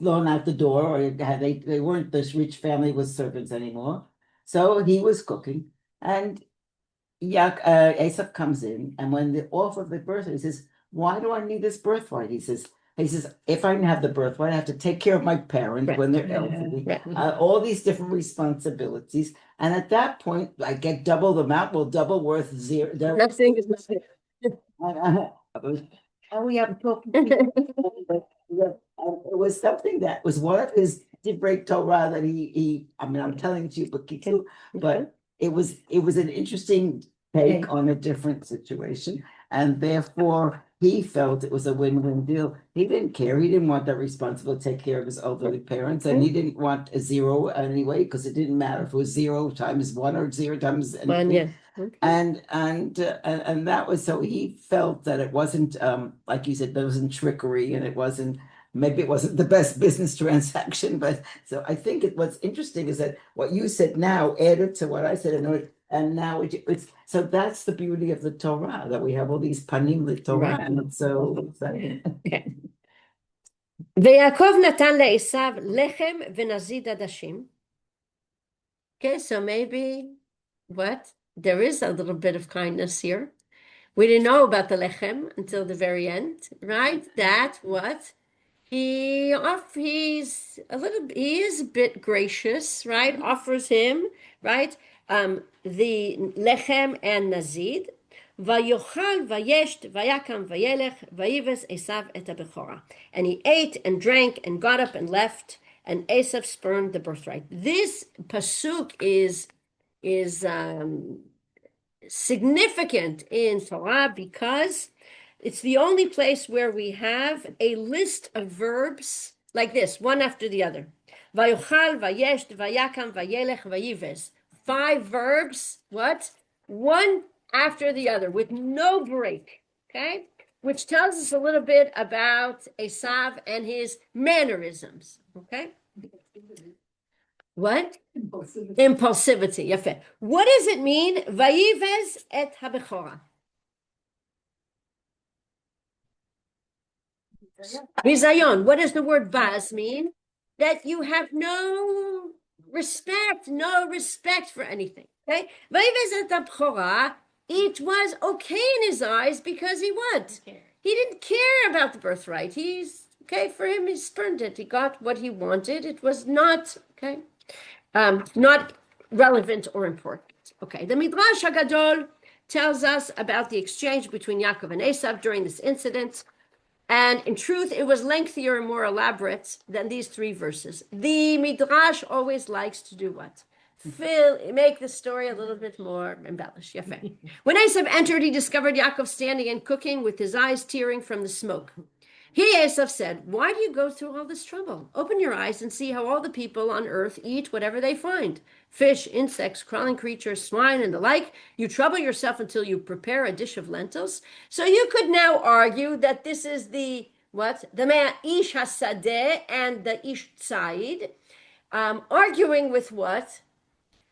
blown out the door, or they weren't this rich family with servants anymore. So he was cooking, and Esav comes in, and when the offer of the birthright, he says, "Why do I need this birthright?" He says, "If I have the birthright, I have to take care of my parents Right. when they're elderly, Right. all these different responsibilities, and at that point, I get double the amount, well, double worth zero." Nothing is nothing. And we have talking. It was something that was one of his Divrei Torah that he, I mean, I'm telling you, but it was an interesting take on a different situation. And therefore, he felt it was a win-win deal. He didn't care. He didn't want that responsibility to take care of his elderly parents. And he didn't want a zero anyway, because it didn't matter if it was 0 times 1 or 0 times anything. One, yeah. Okay. And that was, so he felt that it wasn't like you said, there wasn't trickery, and maybe it wasn't the best business transaction, but so I think what's interesting is that what you said now added to what I said, and now it's so that's the beauty of the Torah, that we have all these panim Torah, Right. and so Okay. ויעקב נתן לעשיו לחם ונזיד עדשים. Okay, so maybe what? there is a little bit of kindness here. We didn't know about the lechem until the very end, right? That what? He is a bit gracious, right? Offers him, right? The lechem and nazid. Vayochal vayesht vayakam vayelech vayives Esav et habechora. And he ate and drank and got up and left, and Esav spurned the birthright. This pasuk is significant in Torah because it's the only place where we have a list of verbs like this, one after the other. Vayochal, vayesht, vayakam, vayelech, vayives. 5 verbs, what? One after the other with no break, okay? Which tells us a little bit about Esav and his mannerisms, okay? What? Impulsivity. Yafe. What does it mean? Vayives et habechora. Bizayon. What does the word vaz mean? That you have no respect for anything. Okay? Vayives et habechora. It was okay in his eyes because he what? He didn't care about the birthright. He's okay for him. He spurned it. He got what he wanted. It was not okay. Not relevant or important. Okay, the Midrash Hagadol tells us about the exchange between Yaakov and Esav during this incident. And in truth, it was lengthier and more elaborate than these 3 verses. The Midrash always likes to do what? Make the story a little bit more embellished. When Esav entered, he discovered Yaakov standing and cooking with his eyes tearing from the smoke. He, Esav, said, why do you go through all this trouble? Open your eyes and see how all the people on earth eat whatever they find. Fish, insects, crawling creatures, swine, and the like. You trouble yourself until you prepare a dish of lentils. So you could now argue that this is the, what? The man, Ish Hasadeh and the Ish Tzaid, arguing with what?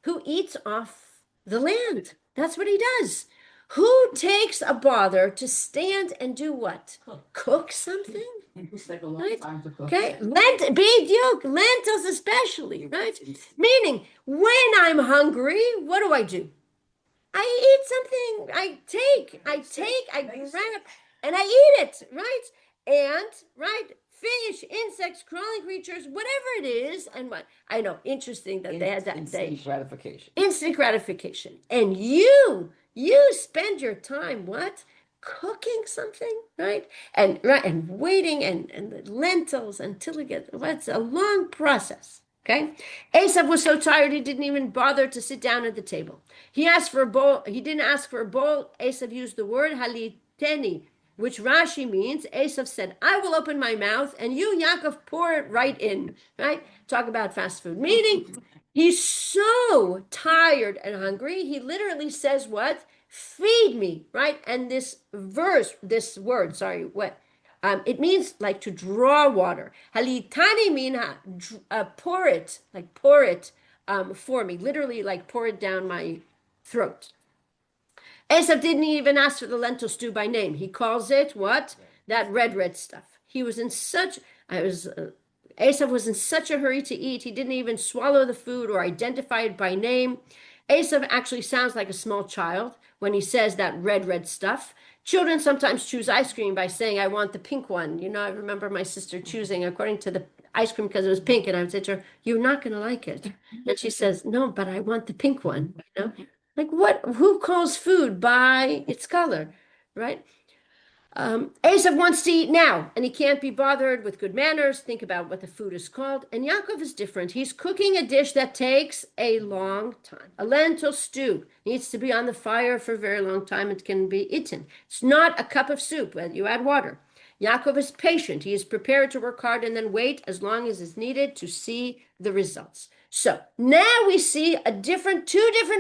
Who eats off the land. That's what he does. Who takes a bother to stand and do what? Cook something? It's like a long Right. time to cook. Okay, lentils especially, right? Meaning, when I'm hungry, what do? I eat something. I grab, and I eat it, right? And, right, fish, insects, crawling creatures, whatever it is, and what? I know, interesting that they had that Instant gratification. instant gratification. And you spend your time what? Cooking something, right? And waiting and the lentils until it gets, well, it's a long process. Okay. Esav was so tired he didn't even bother to sit down at the table. He asked for a bowl. He didn't ask for a bowl. Esav used the word haliteni, which Rashi means. Esav said, I will open my mouth and you, Yaakov, pour it right in. Right? Talk about fast food. Meaning, he's so tired and hungry. He literally says what? Feed me, right? And this word, what? It means like to draw water. Halitani mean pour it, like pour it for me. Literally like pour it down my throat. Esav didn't even ask for the lentil stew by name. He calls it what? That red stuff. Esav was in such a hurry to eat, he didn't even swallow the food or identify it by name. Esav actually sounds like a small child when he says that red stuff. Children sometimes choose ice cream by saying, I want the pink one. You know, I remember my sister choosing according to the ice cream because it was pink. And I would say to her, you're not going to like it. And she says, no, but I want the pink one. You know, like what? Who calls food by its color, right? Esav wants to eat now, and he can't be bothered with good manners. Think about what the food is called. And Yaakov is different. He's cooking a dish that takes a long time. A lentil stew needs to be on the fire for a very long time. It can be eaten. It's not a cup of soup when you add water. Yaakov is patient. He is prepared to work hard and then wait as long as is needed to see the results. So now we see two different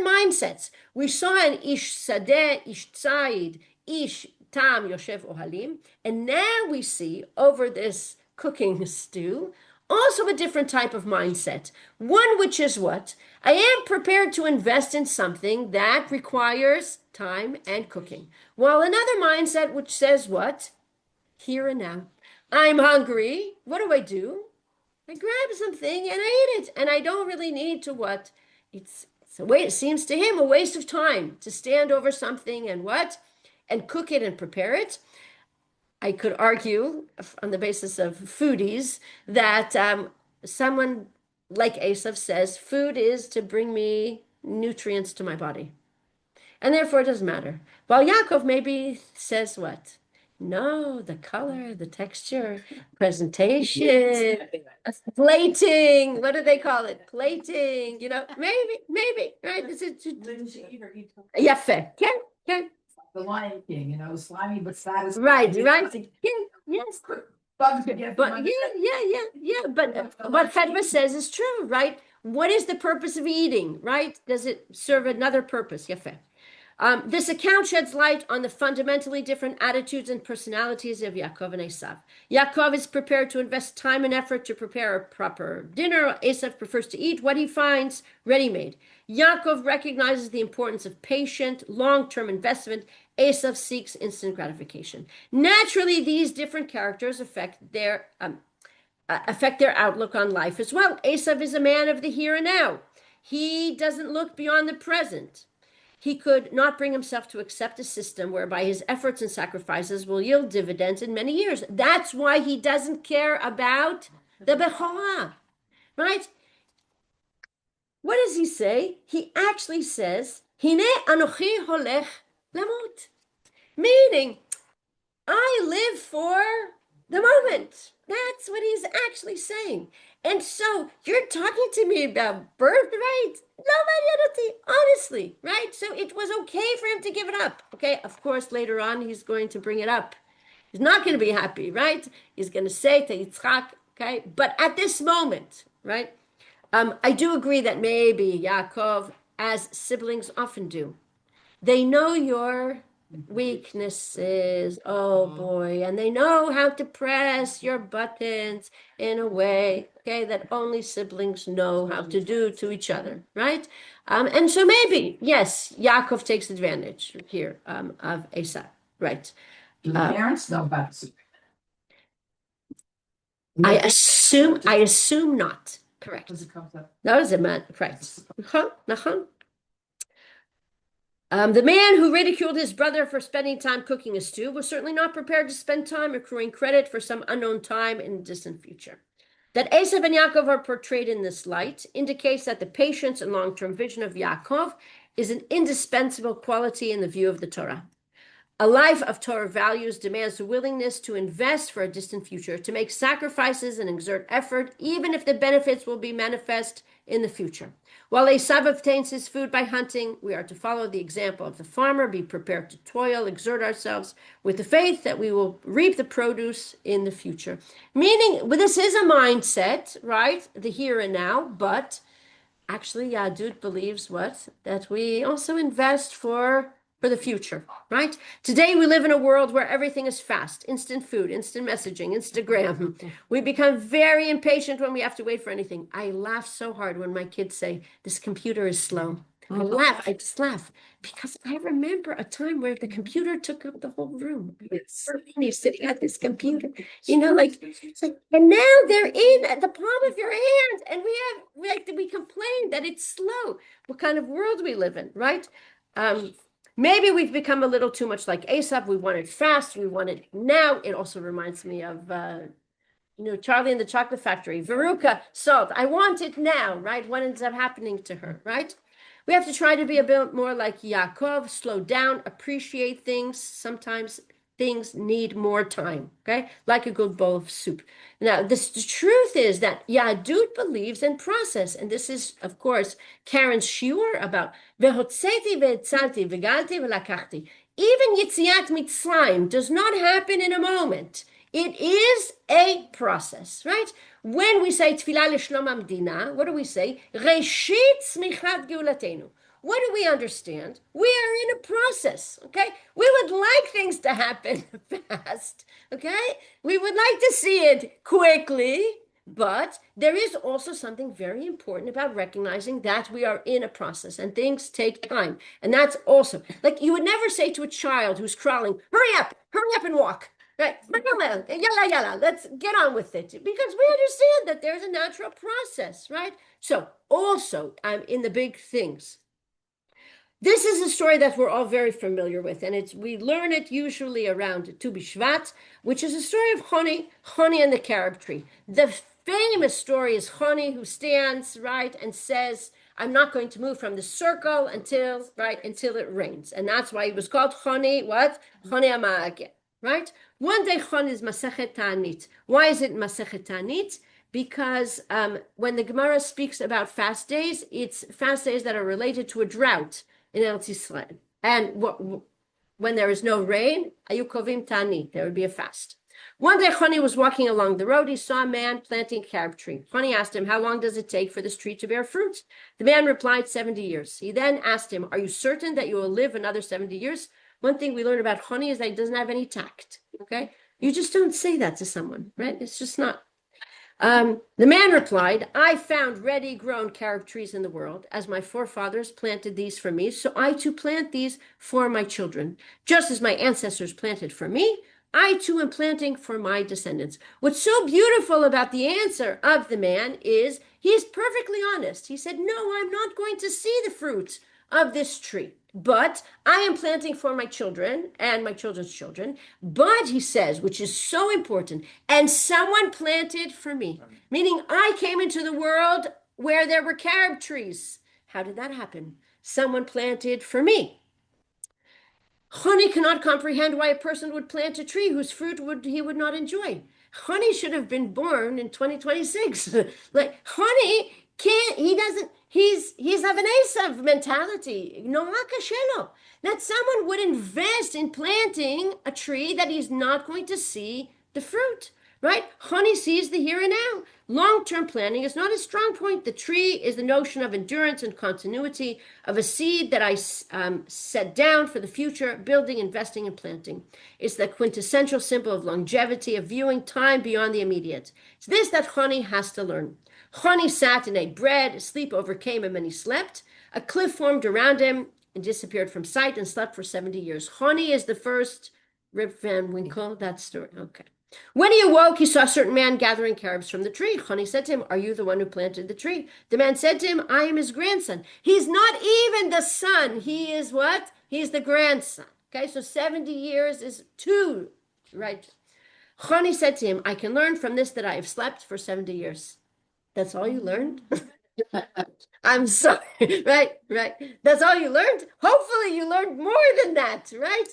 mindsets. We saw an Ish Sadeh, Ish Tzaid, Ish Tam Yoshev Ohalim. And now we see over this cooking stew also a different type of mindset. One which is what? I am prepared to invest in something that requires time and cooking. While another mindset which says what? Here and now. I'm hungry. What do? I grab something and I eat it. And I don't really need to what? It's So wait, it seems to him a waste of time to stand over something and what? And cook it and prepare it. I could argue on the basis of foodies that someone like Esav says food is to bring me nutrients to my body. And therefore it doesn't matter. While Yaakov maybe says what? No, the color, the texture, presentation, plating. What do they call it? Plating, maybe, right? Yafe. Okay. The Lion King, slimy but satisfying. Right. Yes. Bugs to get But yeah. But what Fedra says is true, right? What is the purpose of eating, right? Does it serve another purpose? Yafe. This account sheds light on the fundamentally different attitudes and personalities of Yaakov and Esav. Yaakov is prepared to invest time and effort to prepare a proper dinner. Esav prefers to eat what he finds ready-made. Yaakov recognizes the importance of patient, long-term investment. Esav seeks instant gratification. Naturally, these different characters affect their outlook on life as well. Esav is a man of the here and now. He doesn't look beyond the present. He could not bring himself to accept a system whereby his efforts and sacrifices will yield dividends in many years. That's why he doesn't care about the Bechorah, right? What does he say? He actually says, Hine anochi holech lamot, meaning, I live for the moment. That's what he's actually saying. And so you're talking to me about birthright? Nobody, honestly, right? So it was okay for him to give it up. Okay, of course, later on, he's going to bring it up. He's not going to be happy, right? He's going to say to Yitzchak, okay? But at this moment, right? I do agree that maybe Yaakov, as siblings often do, they know your weaknesses, oh boy, and they know how to press your buttons in a way, okay, that only siblings know how to do to each other, right? And so maybe, yes, Yaakov takes advantage here of Esau, right? Do the parents know about this? I assume not. Correct. Because it comes up. That was a man, correct. The man who ridiculed his brother for spending time cooking a stew was certainly not prepared to spend time accruing credit for some unknown time in the distant future. That Esav and Yaakov are portrayed in this light indicates that the patience and long-term vision of Yaakov is an indispensable quality in the view of the Torah. A life of Torah values demands a willingness to invest for a distant future, to make sacrifices and exert effort, even if the benefits will be manifest in the future. While Esav obtains his food by hunting, we are to follow the example of the farmer, be prepared to toil, exert ourselves with the faith that we will reap the produce in the future. Meaning, well, this is a mindset, right? The here and now, but actually, Yahudut believes what? That we also invest for the future, right? Today, we live in a world where everything is fast, instant food, instant messaging, Instagram. We become very impatient when we have to wait for anything. I laugh so hard when my kids say, this computer is slow. I just laugh because I remember a time where the computer took up the whole room. You're sitting at this computer, it's like, and now they're in at the palm of your hand, and we complain that it's slow. What kind of world we live in, right? Maybe we've become a little too much like Esav. We want it fast. We want it now. It also reminds me of, Charlie and the Chocolate Factory. Veruca, salt. I want it now, right? What ends up happening to her, right? We have to try to be a bit more like Yaakov, slow down, appreciate things. Sometimes things need more time, okay? Like a good bowl of soup. Now, the truth is that Yahudut believes in process, and this is, of course, Karen's shiur about vehotzeti ve'etzalti ve'galti ve'lakachti. Even Yitziat Mitzrayim does not happen in a moment. It is a process, right? When we say Tfilah L'Shlom Hamdina, what do we say? Reshit Tzmichat Geulatenu. What do we understand? We are in a process, okay? We would like things to happen fast, okay? We would like to see it quickly, but there is also something very important about recognizing that we are in a process and things take time. And that's also, like you would never say to a child who's crawling, hurry up and walk, Right. Yalla, let's get on with it because we understand that there's a natural process, right? So also, in the big things. This is a story that we're all very familiar with, and we learn it usually around Tu B'Shvat, which is a story of Choni and the carob tree. The famous story is Choni who stands, right, and says, I'm not going to move from the circle until it rains. And that's why he was called Choni, what? Choni Amageh, right? One day Choni is Masechet Ta'anit. Why is it Masechet Ta'anit? Because when the Gemara speaks about fast days, it's fast days that are related to a drought in Eretz Yisrael. And when there is no rain, ayu kovim tani, there would be a fast. One day Choni was walking along the road. He saw a man planting a carob tree. Choni asked him, how long does it take for this tree to bear fruit? The man replied, 70 years. He then asked him, are you certain that you will live another 70 years? One thing we learn about Choni is that he doesn't have any tact, okay? You just don't say that to someone, right? It's just not. The man replied, I found ready grown carob trees in the world, as my forefathers planted these for me, so I too plant these for my children. Just as my ancestors planted for me, I too am planting for my descendants. What's so beautiful about the answer of the man is he's perfectly honest. He said, no, I'm not going to see the fruit of this tree, but I am planting for my children and my children's children. But he says, which is so important, and someone planted for me, meaning I came into the world where there were carob trees. How did that happen? Someone planted for me. Choni cannot comprehend why a person would plant a tree whose fruit he would not enjoy. Choni should have been born in 2026. Like Choni can't, he doesn't, he's of an Esav mentality. That someone would invest in planting a tree that he's not going to see the fruit, right? Choni sees the here and now. Long-term planning is not a strong point. The tree is the notion of endurance and continuity of a seed that I set down for the future, building, investing, and planting. It's the quintessential symbol of longevity, of viewing time beyond the immediate. It's this that Choni has to learn. Choni sat and ate bread. Sleep overcame him and he slept. A cliff formed around him and disappeared from sight and slept for 70 years. Choni is the first Rip Van Winkle, that story. Okay. When he awoke, he saw a certain man gathering carobs from the tree. Choni said to him, are you the one who planted the tree? The man said to him, I am his grandson. He's not even the son. He is what? He's the grandson. Okay, so 70 years is 2, right? Choni said to him, I can learn from this that I have slept for 70 years. That's all you learned? I'm sorry, right. That's all you learned? Hopefully you learned more than that, right?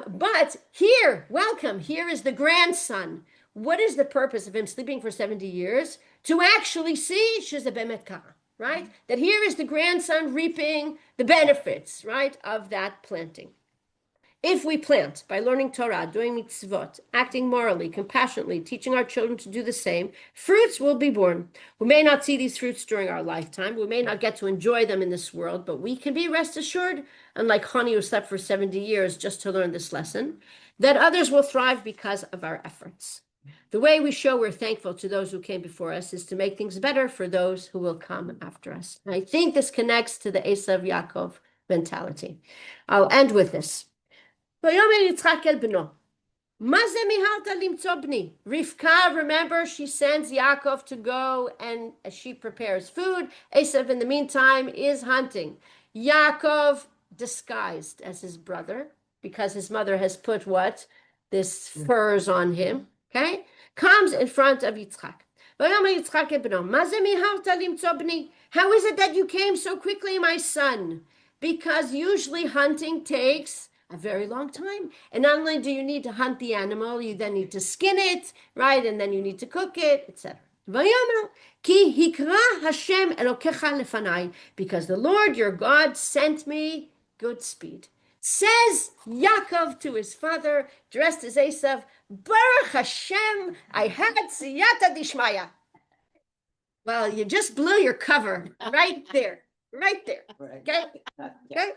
But here, welcome, here is the grandson. What is the purpose of him sleeping for 70 years? To actually see, right? That here is the grandson reaping the benefits, right, of that planting. If we plant by learning Torah, doing mitzvot, acting morally, compassionately, teaching our children to do the same, fruits will be born. We may not see these fruits during our lifetime. We may not get to enjoy them in this world, but we can be rest assured, unlike Choni who slept for 70 years just to learn this lesson, that others will thrive because of our efforts. The way we show we're thankful to those who came before us is to make things better for those who will come after us. And I think this connects to the Esav Yaakov mentality. I'll end with this. Rivka, remember, she sends Yaakov to go and she prepares food. Esav, in the meantime, is hunting. Yaakov, disguised as his brother, because his mother has put what? This furs on him, okay? Comes in front of Yitzchak. How is it that you came so quickly, my son? Because usually hunting takes a very long time. And not only do you need to hunt the animal, you then need to skin it, right? And then you need to cook it, etc. Because the Lord your God sent me good speed. Says Yaakov to his father, dressed as Esav, Baruch Hashem, I had siyata dishmaya. Well, you just blew your cover right there. Right there. Okay? Okay?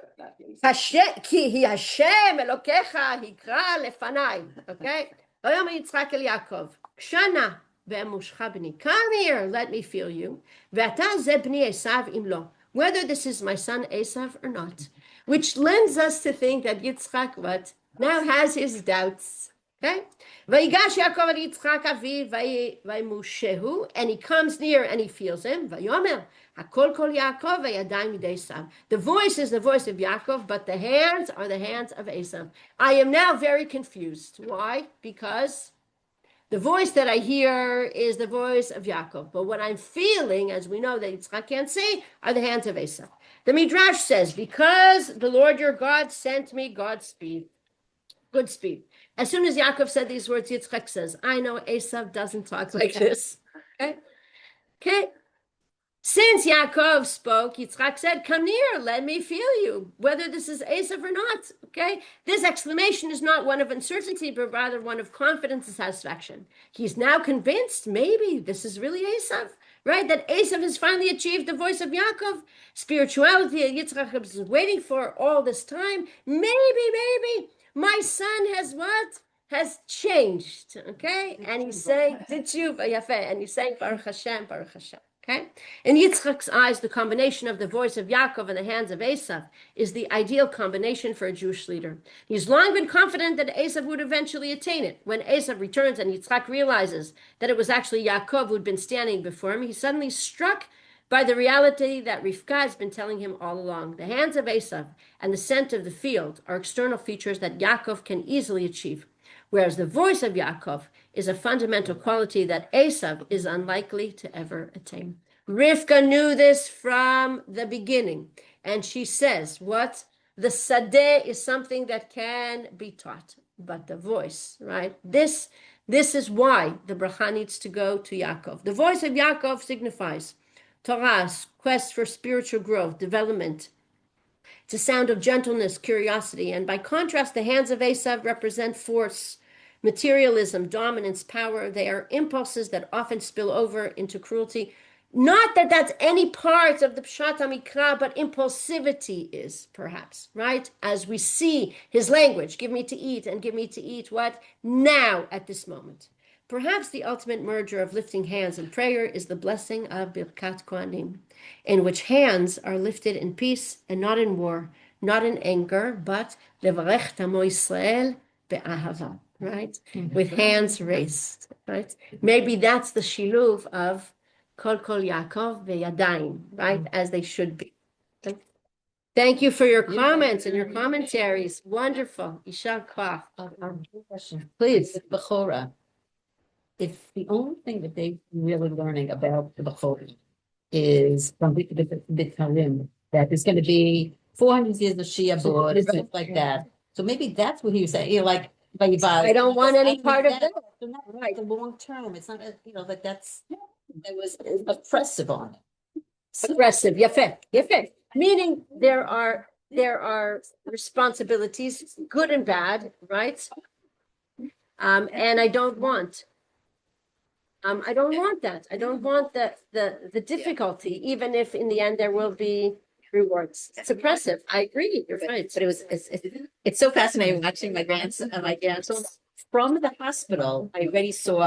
Ki Hashem Elokecha hikra lefanai. Okay? Vayom Yitzchak el Yaakov. Kshana ve'emushcha b'ni. Come here, let me feel you. Ve'ata ze b'ni Esav im lo. Whether this is my son Esav or not. Which lends us to think that Yitzchak what? Now has his doubts. Okay? Vayigash Yaakov et Yitzchak aviv vayimushehu, and he comes near and he feels him. Vayomer hakol kol Yaakov vayadayim midei Esav. The voice is the voice of Yaakov, but the hands are the hands of Esav. I am now very confused. Why? Because the voice that I hear is the voice of Yaakov, but what I'm feeling, as we know that Yitzchak can't see, are the hands of Esav. The Midrash says, because the Lord your God sent me Godspeed, good speed. As soon as Yaakov said these words, Yitzchak says, I know Esav doesn't talk like this. Okay? Okay? Since Yaakov spoke, Yitzchak said, come near, let me feel you, whether this is Esav or not. Okay? This exclamation is not one of uncertainty, but rather one of confidence and satisfaction. He's now convinced, maybe this is really Esav, right? That Esav has finally achieved the voice of Yaakov. Spirituality that Yitzchak was waiting for all this time. Maybe, my son has what? Has changed, okay? And he's saying, and he's saying, Baruch Hashem, Baruch Hashem, okay? In Yitzchak's eyes, the combination of the voice of Yaakov and the hands of Esav is the ideal combination for a Jewish leader. He's long been confident that Esav would eventually attain it. When Esav returns and Yitzchak realizes that it was actually Yaakov who'd been standing before him, he's suddenly struck by the reality that Rivka has been telling him all along. The hands of Esav and the scent of the field are external features that Yaakov can easily achieve, whereas the voice of Yaakov is a fundamental quality that Esav is unlikely to ever attain. Rivka knew this from the beginning, and she says, what? The sadeh is something that can be taught, but the voice, right? This is why the bracha needs to go to Yaakov. The voice of Yaakov signifies Torah's quest for spiritual growth, development. It's a sound of gentleness, curiosity, and by contrast, the hands of Esav represent force, materialism, dominance, power. They are impulses that often spill over into cruelty. Not that that's any part of the Pshat HaMikra, but impulsivity is, perhaps, right? As we see his language, give me to eat, and give me to eat what? Now, at this moment. Perhaps the ultimate merger of lifting hands and prayer is the blessing of Birkat Kohanim, in which hands are lifted in peace and not in war, not in anger, but levarech tamo Yisrael be'ahava, right? With hands raised, right? Maybe that's the shiluv of Kol Yaakov ve'yadayim, right? As they should be. Thank you for your comments and your commentaries. Wonderful. Yishar Koach. Please. Bechora. If the only thing that they're really learning about the Bechora is from the Tarim, that there's going to be 400 years of Shia board, stuff like that. So maybe that's what he was saying, you know, like, I don't want any part of that. So not right, the long term, it's not, that that's, that was oppressive on it. Aggressive, yafeh. Meaning there are responsibilities, good and bad, right? And I don't want that. I don't want the difficulty, even if in the end there will be rewards. It's oppressive. I agree. You're right. But it's so fascinating watching my grandson from the hospital. I already saw